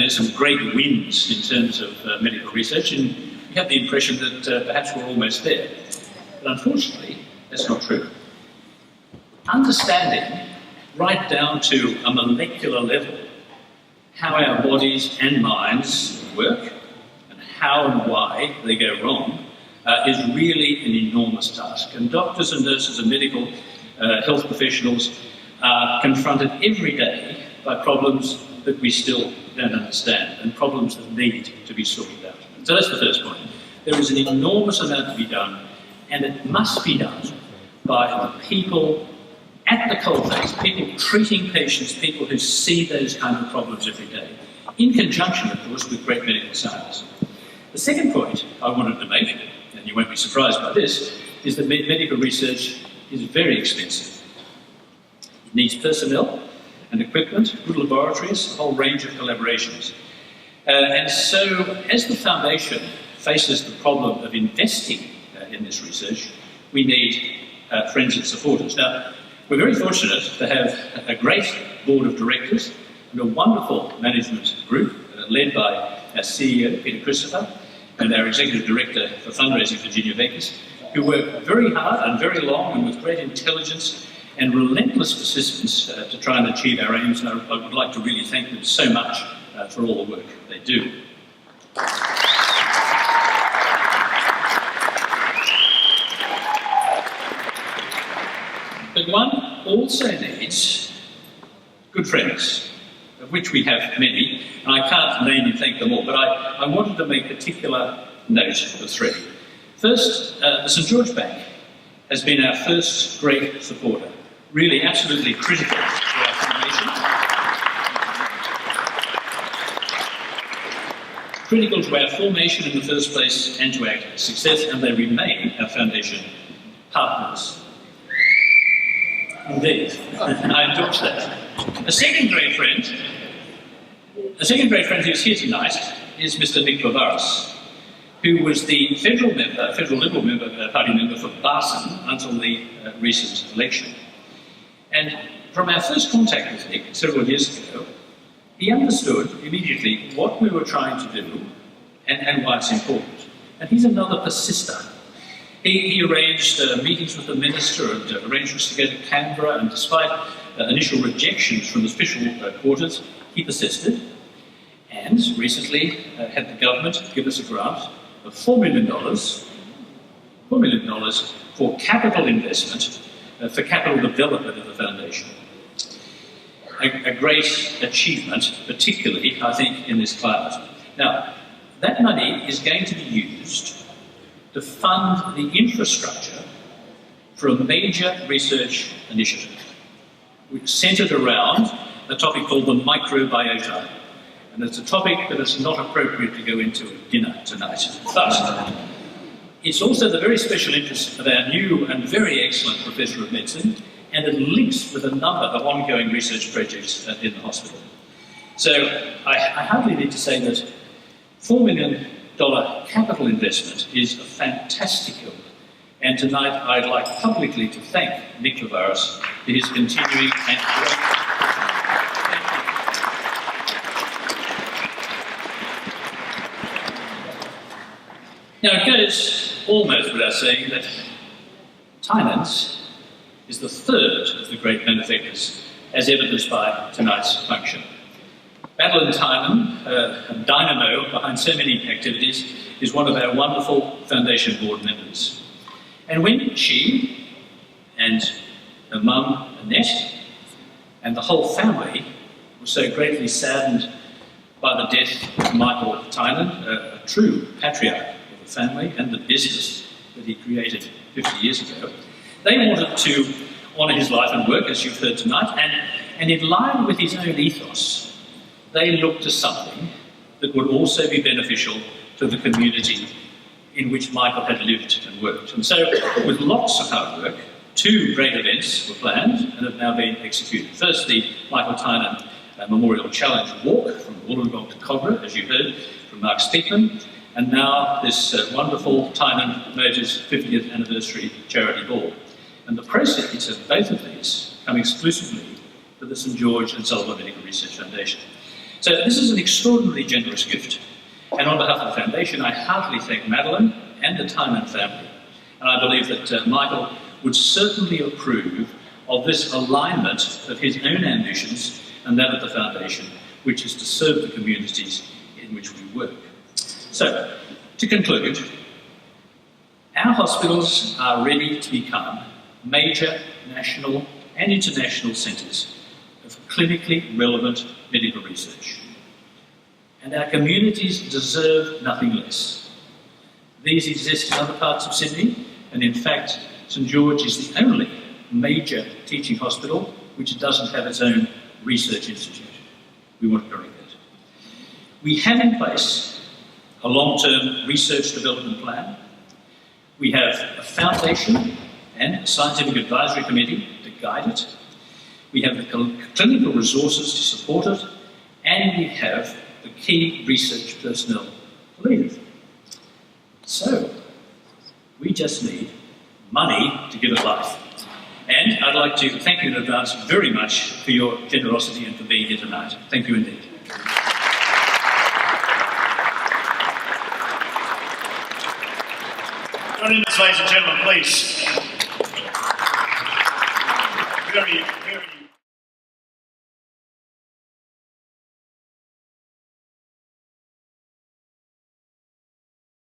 some great wins in terms of medical research, and you have the impression that perhaps we're almost there. But unfortunately, that's not true. Understanding, right down to a molecular level, how our bodies and minds work and how and why they go wrong is really an enormous task. And doctors and nurses and medical health professionals are confronted every day by problems that we still don't understand and problems that need to be sorted out. So that's the first point. There is an enormous amount to be done, and it must be done by the people at the coalface, people treating patients, people who see those kind of problems every day, in conjunction, of course, with great medical science. The second point I wanted to make, and you won't be surprised by this, is that medical research is very expensive. It needs personnel and equipment, good laboratories, a whole range of collaborations. And so, as the Foundation faces the problem of investing in this research, we need friends and supporters. Now, we're very fortunate to have a great board of directors and a wonderful management group led by our CEO, Peter Christopher, and our Executive Director for Fundraising, Virginia Vekas, who work very hard and very long and with great intelligence and relentless persistence to try and achieve our aims. And I would like to really thank them so much for all the work they do. But one also needs good friends, of which we have many, and I can't name and thank them all, but I wanted to make particular note of three. First, the St George Bank has been our first great supporter, really absolutely critical to our foundation. Critical to our formation in the first place and to our success, and they remain our foundation partners. Indeed, I endorse that. A second great friend who's here tonight is Mr. Nick Lavaris, who was the federal Liberal Party member for Barson until the recent election. And from our first contact with Nick several years ago, he understood immediately what we were trying to do and why it's important. And he's another persister. He arranged meetings with the minister and arranged us to go to Canberra, and despite initial rejections from the official quarters, he persisted and recently had the government give us a grant of $4 million for capital investment, for capital development of the foundation. A great achievement, particularly, I think, in this climate. Now, that money is going to be used to fund the infrastructure for a major research initiative, which centred around a topic called the microbiota. And it's a topic that is not appropriate to go into at dinner tonight. But it's also the very special interest of our new and very excellent Professor of Medicine, and it links with a number of ongoing research projects in the hospital. So I hardly need to say that $4 million capital investment is a fantastic help. And tonight I'd like publicly to thank Nick Lavaris for his continuing and great. Now, it goes almost without saying that Tynan's is the third of the great benefactors, as evidenced by tonight's function. Madeline Tynan, a dynamo behind so many activities, is one of our wonderful Foundation board members. And when she and her mum, Annette, and the whole family were so greatly saddened by the death of Michael Tynan, a true patriarch of the family and the business that he created 50 years ago, they wanted to honour his life and work, as you've heard tonight, and in line with his own ethos, they looked to something that would also be beneficial to the community in which Michael had lived and worked. And so, with lots of hard work, two great events were planned and have now been executed. First, the Michael Tynan Memorial Challenge Walk from Wollongong to Cogra, as you heard from Mark Speakman, and now this wonderful Tynan Motors 50th Anniversary Charity Ball. And the proceeds of both of these come exclusively to the St George and Sullivan Medical Research Foundation. So this is an extraordinarily generous gift. And on behalf of the Foundation, I heartily thank Madeline and the Tynan family. And I believe that Michael would certainly approve of this alignment of his own ambitions and that of the Foundation, which is to serve the communities in which we work. So, to conclude, our hospitals are ready to become major national and international centres of clinically relevant medical research. And our communities deserve nothing less. These exist in other parts of Sydney, and in fact, St George is the only major teaching hospital which doesn't have its own research institute. We want to correct that. We have in place a long-term research development plan. We have a foundation and a scientific advisory committee to guide it. We have the clinical resources to support it, and we have the key research personnel to lead it. So, we just need money to give it life. And I'd like to thank you in advance very much for your generosity and for being here tonight. Thank you indeed. Join in, ladies and gentlemen, please. We're going to be